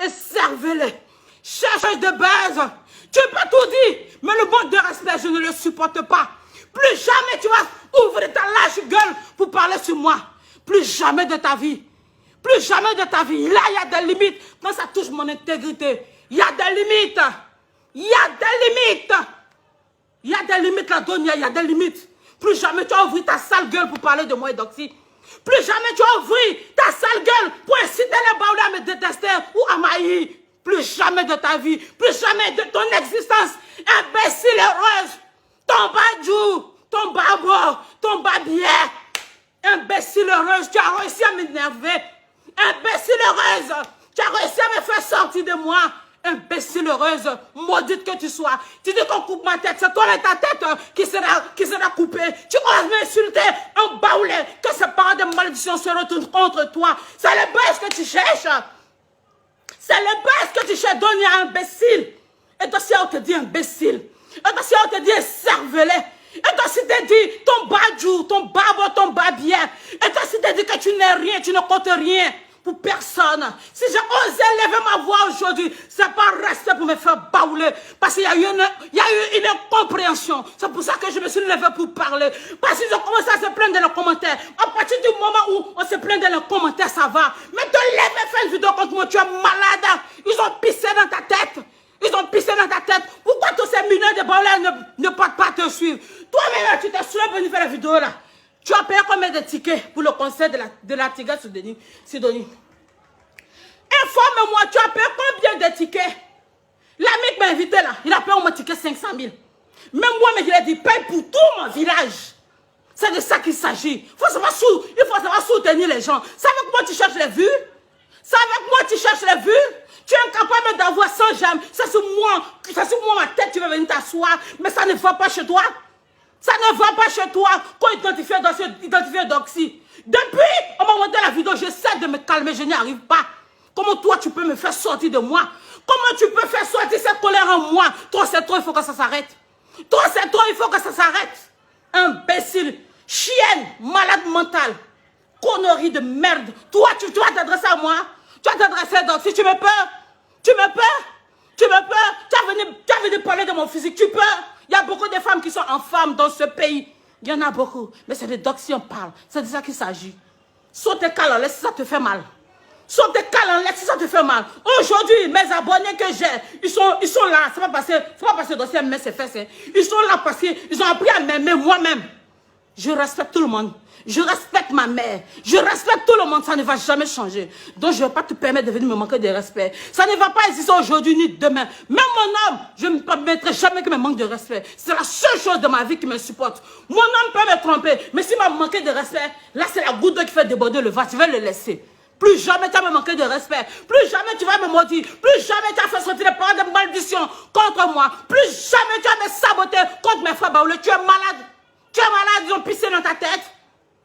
et servez-les. Cherche de base. Tu peux tout dire, mais le manque de respect, je ne le supporte pas. Plus jamais tu vas ouvrir ta lâche gueule pour parler sur moi. Plus jamais de ta vie. Plus jamais de ta vie. Là, il y a des limites. Quand ça touche mon intégrité, il y a des limites. Il y a des limites. Il y a des limites là, Donia, il y a des limites. Plus jamais tu vas ouvrir ta sale gueule pour parler de moi et d'Oxy. Plus jamais tu vas ouvrir ta sale gueule pour inciter les baoulés à me détester ou à m'haïr. Plus jamais de ta vie, plus jamais de ton existence. Imbécile heureuse. Ton badjou, ton babo, ton babière. Imbécile heureuse, tu as réussi à m'énerver. Imbécile heureuse, tu as réussi à me faire sortir de moi. Imbécile heureuse, maudite que tu sois. Tu dis qu'on coupe ma tête, c'est toi et ta tête qui sera coupée. Tu oses m'insulter en baoulé, que ces paroles de malédiction se retournent contre toi. C'est le buzz que tu cherches. C'est le buzz que tu cherches, donner à imbécile. Et toi, si on te dit imbécile. Et toi, si on te dit cervelet. Et toi, si te dit ton badjou, ton babo, ton babière. Et toi, si te dit que tu n'es rien, tu ne comptes rien. Pour personne. Si j'ai osé lever ma voix aujourd'hui, c'est pas rester pour me faire baouler. Parce qu'il y a eu une incompréhension. C'est pour ça que je me suis levé pour parler. Parce qu'ils ont commencé à se plaindre dans les commentaires. À partir du moment où on se plaint dans les commentaires, ça va. Mais te lever faire une vidéo contre moi, tu es malade. Ils ont pissé dans ta tête. Ils ont pissé dans ta tête. Pourquoi tous ces millions de baoulés ne portent pas te suivre? Toi-même, tu t'es soulevé venir faire la vidéo là. Tu as payé combien de tickets pour le concert de la Tiga Sidonie? Informe-moi, tu as payé combien de tickets? L'ami qui m'a invité là, il a payé mon ticket 500 000. Même moi, mais il a dit, paye pour tout mon village. C'est de ça qu'il s'agit. Il faut savoir soutenir les gens. C'est avec moi que tu cherches les vues? C'est avec moi que tu cherches les vues? Tu es incapable d'avoir 100 j'aime. C'est sur moi ma tête, tu vas venir t'asseoir. Mais ça ne va pas chez toi. Ça ne va pas chez toi qu'on identifie Doxy. Depuis, on m'a monté la vidéo, j'essaie de me calmer, je n'y arrive pas. Comment toi, tu peux me faire sortir de moi? Comment tu peux faire sortir cette colère en moi? Toi, c'est trop, il faut que ça s'arrête. Toi, c'est trop, il faut que ça s'arrête. Imbécile, chienne, malade mentale, connerie de merde. Toi, tu vas t'adresser à moi? Tu vas t'adresser à Doxy, tu me peux? Tu me peux? Tu me peux? Tu as venu parler de mon physique, tu peux? Il y a beaucoup de femmes qui sont en femme dans ce pays. Il y en a beaucoup. Mais c'est de Doxy on parle. C'est de ça qu'il s'agit. Saute tes cales en l'air si ça te fait mal. Saute tes cales en l'air si ça te fait mal. Aujourd'hui, mes abonnés que j'ai, ils sont là. C'est pas parce que Doxy aime ses fesses. Ils sont là parce qu'ils ont appris à m'aimer moi-même. Je respecte tout le monde. Je respecte ma mère. Je respecte tout le monde. Ça ne va jamais changer. Donc, je ne vais pas te permettre de venir me manquer de respect. Ça ne va pas exister aujourd'hui ni demain. Même mon homme, je ne me permettrai jamais qu'il me manque de respect. C'est la seule chose de ma vie qui me supporte. Mon homme peut me tromper. Mais s'il m'a manqué de respect, là, c'est la goutte d'eau qui fait déborder le vase. Je vais le laisser. Plus jamais tu vas me manquer de respect. Plus jamais tu vas me maudire. Plus jamais tu vas faire sortir des paroles de malédiction contre moi. Plus jamais tu vas me saboter contre mes frères baoulés. Tu es malade. Tu es malade. Ils ont pissé dans ta tête.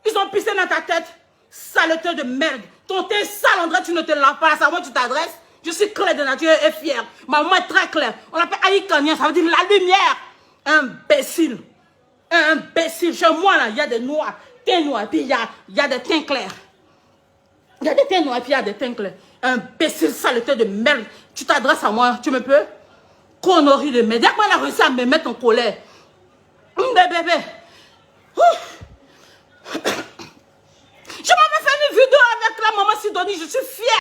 Ils ont pissé dans ta tête. Saleté de merde. Ton teint sale, André, tu ne te laves pas. C'est à moi que tu t'adresses. Je suis claire de nature et fière. Ma maman est très claire. On l'appelle Aïkania. Ça veut dire la lumière. Imbécile. Imbécile. Chez moi, là, il y a des noirs. Teints noirs. Et puis, il y a des teints clairs. Il y a des teints noirs et puis il y a des teints clairs. Imbécile, saleté de merde. Tu t'adresses à moi. Tu me peux? Connerie de merde. Dès qu'on a réussi à me mettre en colère. Bébé. Je m'avais fait une vidéo avec la maman Sidonie, je suis fière.